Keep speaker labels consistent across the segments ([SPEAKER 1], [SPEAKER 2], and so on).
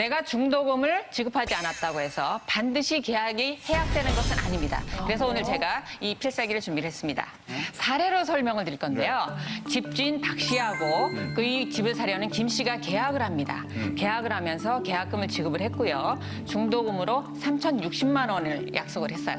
[SPEAKER 1] 내가 중도금을 지급하지 않았다고 해서 반드시 계약이 해약되는 것은 아닙니다. 그래서 오늘 제가 이 필살기를 준비를 했습니다. 사례로 설명을 드릴 건데요. 집주인 박 씨하고 그 이 집을 사려는 김 씨가 계약을 합니다. 계약을 하면서 계약금을 지급을 했고요. 중도금으로 3,060만 원을 약속을 했어요.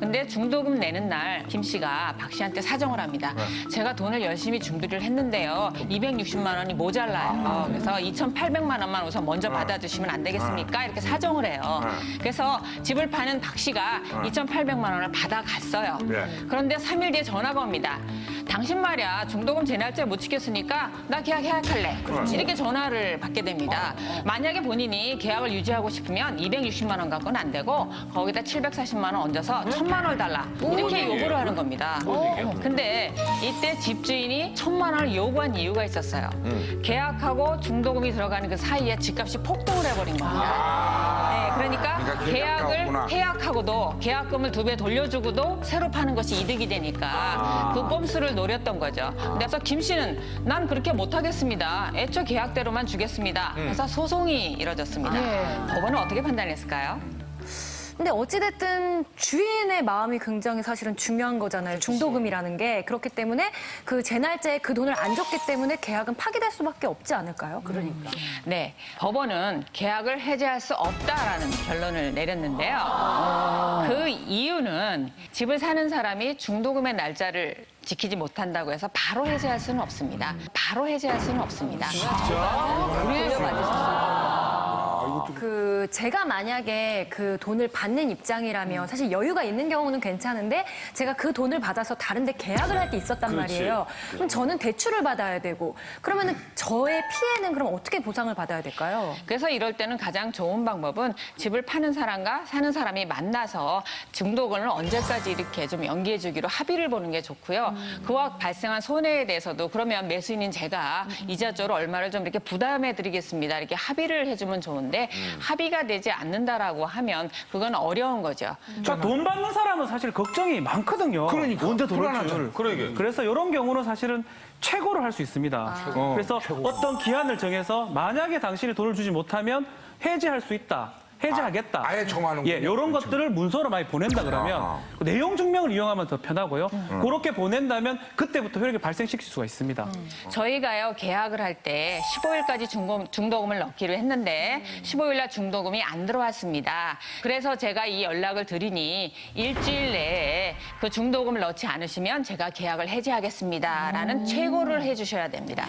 [SPEAKER 1] 근데 중도금 내는 날 김 씨가 박 씨한테 사정을 합니다. 제가 돈을 열심히 준비를 했는데요. 260만 원이 모자라요. 그래서 2,800만 원만 우선 먼저 받아주시면 안 되겠습니까? 이렇게 사정을 해요. 그래서 집을 파는 박 씨가 2,800만 원을 받아갔어요. 그런데 3일 뒤에 전화가 옵니다. 당신 말이야 중도금 제 날짜 못 지켰으니까 나 계약 해약할래. 이렇게 전화를 받게 됩니다. 만약에 본인이 계약을 유지하고 싶으면 260만 원 갖고는 안 되고 거기다 740만 원 얹어서 1,000만 원을 달라. 이렇게 요구를 하는 겁니다. 근데 이때 집주인이 1,000만 원을 요구한 이유가 있었어요. 계약하고 중도금이 들어가는 그 사이에 집값이 폭등을 해버린 겁니다. 네, 그러니까 계약을 해약하고도 계약금을 2배 돌려주고도 새로 파는 것이 이득이 되니까 그 꼼수를 노렸던 거죠. 그래서 김 씨는 난 그렇게 못하겠습니다. 애초 계약대로만 주겠습니다. 그래서 소송이 이뤄졌습니다. 법원은 어떻게 판단했을까요?
[SPEAKER 2] 근데 어찌됐든 주인의 마음이 굉장히 사실은 중요한 거잖아요. 중도금이라는 게. 그렇기 때문에 그 제 날짜에 그 돈을 안 줬기 때문에 계약은 파기될 수밖에 없지 않을까요? 그러니까.
[SPEAKER 1] 네, 법원은 계약을 해지할 수 없다라는 결론을 내렸는데요. 그 이유는 집을 사는 사람이 중도금의 날짜를 지키지 못한다고 해서 바로 해지할 수는 없습니다. 바로 해지할 수는 없습니다.
[SPEAKER 2] 그 제가 만약에 그 돈을 받는 입장이라면 사실 여유가 있는 경우는 괜찮은데 제가 그 돈을 받아서 다른 데 계약을 할 게 있었단 말이에요. 그럼 저는 대출을 받아야 되고 그러면은 저의 피해는 그럼 어떻게 보상을 받아야 될까요?
[SPEAKER 1] 그래서 이럴 때는 가장 좋은 방법은 집을 파는 사람과 사는 사람이 만나서 중도금을 언제까지 이렇게 좀 연기해 주기로 합의를 보는 게 좋고요. 그와 발생한 손해에 대해서도 그러면 매수인인 제가 이자적으로 얼마를 좀 이렇게 부담해 드리겠습니다. 이렇게 합의를 해주면 좋은데 합의가 되지 않는다라고 하면 그건 어려운 거죠.
[SPEAKER 3] 자, 돈 받는 사람은 사실 걱정이 많거든요.
[SPEAKER 4] 그러니까.
[SPEAKER 3] 언제 돌아올 줄.
[SPEAKER 4] 그러게.
[SPEAKER 3] 그래서 이런 경우는 사실은 최고를 할 수 있습니다. 그래서 어떤 기한을 정해서 만약에 당신이 돈을 주지 못하면 해지할 수 있다. 해지하겠다.
[SPEAKER 4] 아예 정하는군요.
[SPEAKER 3] 예, 이런 것들을 문서로 많이 보낸다 그러면 그 내용 증명을 이용하면 더 편하고요. 그렇게 보낸다면 그때부터 효력을 발생시킬 수가 있습니다.
[SPEAKER 1] 저희가요 계약을 할 때 15일까지 중도금을 넣기로 했는데 15일 날 중도금이 안 들어왔습니다. 그래서 제가 이 연락을 드리니 일주일 내에 그 중도금을 넣지 않으시면 제가 계약을 해지하겠습니다라는 최고를 해주셔야 됩니다.